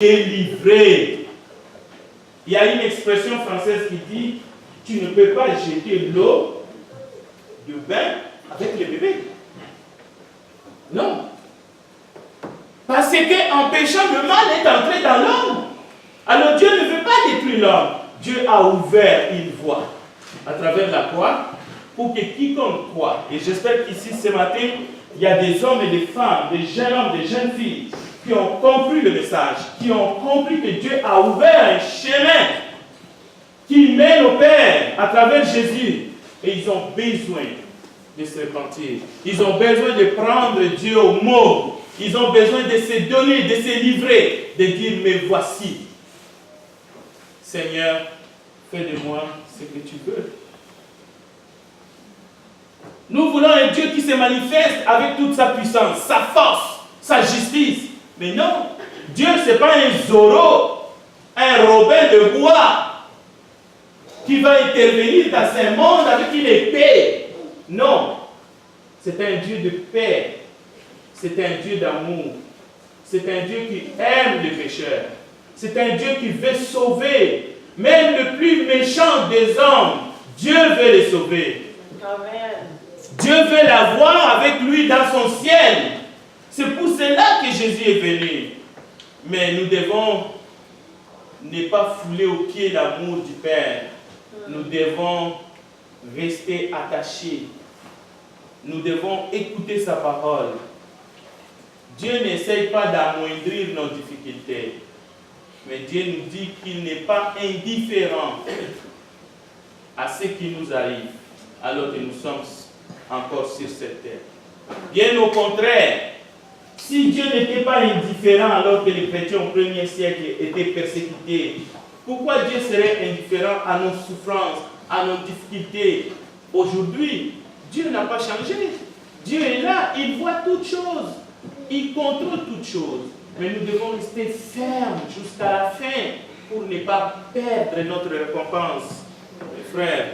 délivré. Il y a une expression française qui dit « Tu ne peux pas jeter l'eau de bain avec le bébé. » Non. Parce qu'en péchant, le mal est entré dans l'homme. Alors Dieu ne veut pas détruire l'homme. Dieu a ouvert une voie à travers la croix pour que quiconque croit. Et j'espère qu'ici ce matin, il y a des hommes et des femmes, des jeunes hommes, des jeunes filles qui ont compris le message, qui ont compris que Dieu a ouvert un chemin qui mène au Père à travers Jésus. Et ils ont besoin de se repentir. Ils ont besoin de prendre Dieu au mot. Ils ont besoin de se donner, de se livrer, de dire, mais voici. Seigneur, fais de moi ce que tu veux. Nous voulons un Dieu qui se manifeste avec toute sa puissance, sa force, sa justice. Mais non, Dieu, ce n'est pas un Zorro, un Robin de bois qui va intervenir dans ce monde avec une épée. Non, c'est un Dieu de paix. C'est un Dieu d'amour. C'est un Dieu qui aime les pécheurs. C'est un Dieu qui veut sauver. Même le plus méchant des hommes, Dieu veut les sauver. Amen. Dieu veut l'avoir avec lui dans son ciel. C'est pour cela que Jésus est venu. Mais nous devons ne pas fouler aux pieds l'amour du Père. Nous devons rester attachés. Nous devons écouter sa parole. Dieu n'essaye pas d'amoindrir nos difficultés. Mais Dieu nous dit qu'il n'est pas indifférent à ce qui nous arrive alors que nous sommes encore sur cette terre. Bien au contraire, si Dieu n'était pas indifférent alors que les chrétiens au 1er siècle étaient persécutés, pourquoi Dieu serait indifférent à nos souffrances, à nos difficultés? Aujourd'hui, Dieu n'a pas changé. Dieu est là, il voit toutes choses. Il contrôle toutes choses. Mais nous devons rester fermes jusqu'à la fin pour ne pas perdre notre récompense. Mes frères,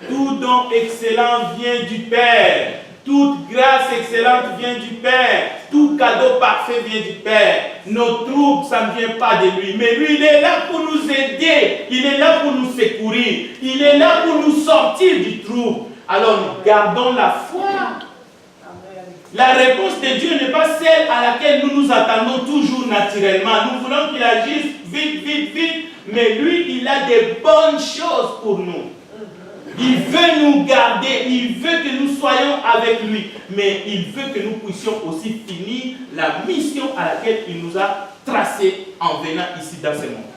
tout don excellent vient du Père. Toute grâce excellente vient du Père. Tout cadeau parfait vient du Père. Nos troubles, ça ne vient pas de lui. Mais lui, il est là pour nous aider. Il est là pour nous secourir. Il est là pour nous sortir du trouble. Alors, nous gardons la foi. La réponse de Dieu n'est pas celle à laquelle nous nous attendons toujours naturellement. Nous voulons qu'il agisse vite, vite, vite. Mais lui, il a des bonnes choses pour nous. Il veut nous garder. Il veut que nous soyons avec lui. Mais il veut que nous puissions aussi finir la mission à laquelle il nous a tracée en venant ici dans ce monde.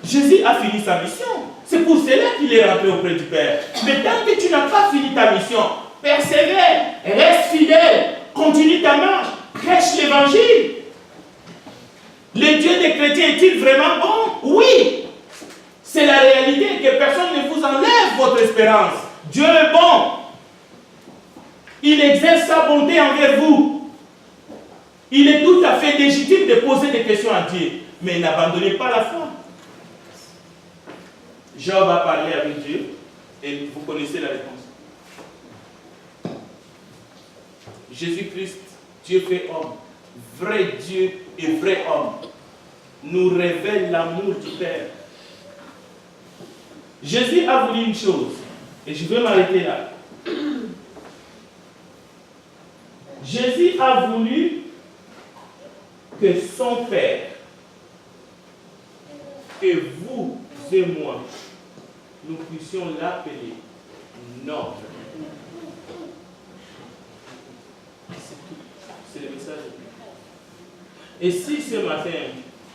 Jésus a fini sa mission. C'est pour cela qu'il est rentré auprès du Père. Mais tant que tu n'as pas fini ta mission, persévère, reste fidèle. Continue ta marche, prêche l'évangile. Le Dieu des chrétiens est-il vraiment bon? Oui. C'est la réalité, que personne ne vous enlève votre espérance. Dieu est bon. Il exerce sa bonté envers vous. Il est tout à fait légitime de poser des questions à Dieu. Mais n'abandonnez pas la foi. Job a parlé avec Dieu et vous connaissez la réponse. Jésus-Christ, Dieu fait homme, vrai Dieu et vrai homme, nous révèle l'amour du Père. Jésus a voulu une chose, et je vais m'arrêter là. Jésus a voulu que son Père, et vous et moi, nous puissions l'appeler notre. C'est le message. Et si ce matin,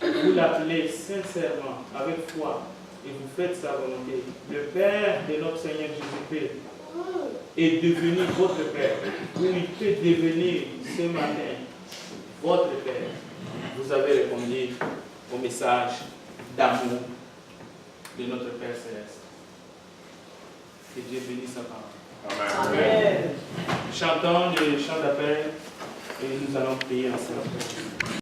vous l'appelez sincèrement, avec foi, et vous faites sa volonté, le Père de notre Seigneur Jésus-Christ est devenu votre Père, ou il peut devenir ce matin votre Père. Vous avez répondu au message d'amour de notre Père Céleste. Que Dieu bénisse sa parole. Amen. Chantons le chant d'appel et nous allons prier ensemble.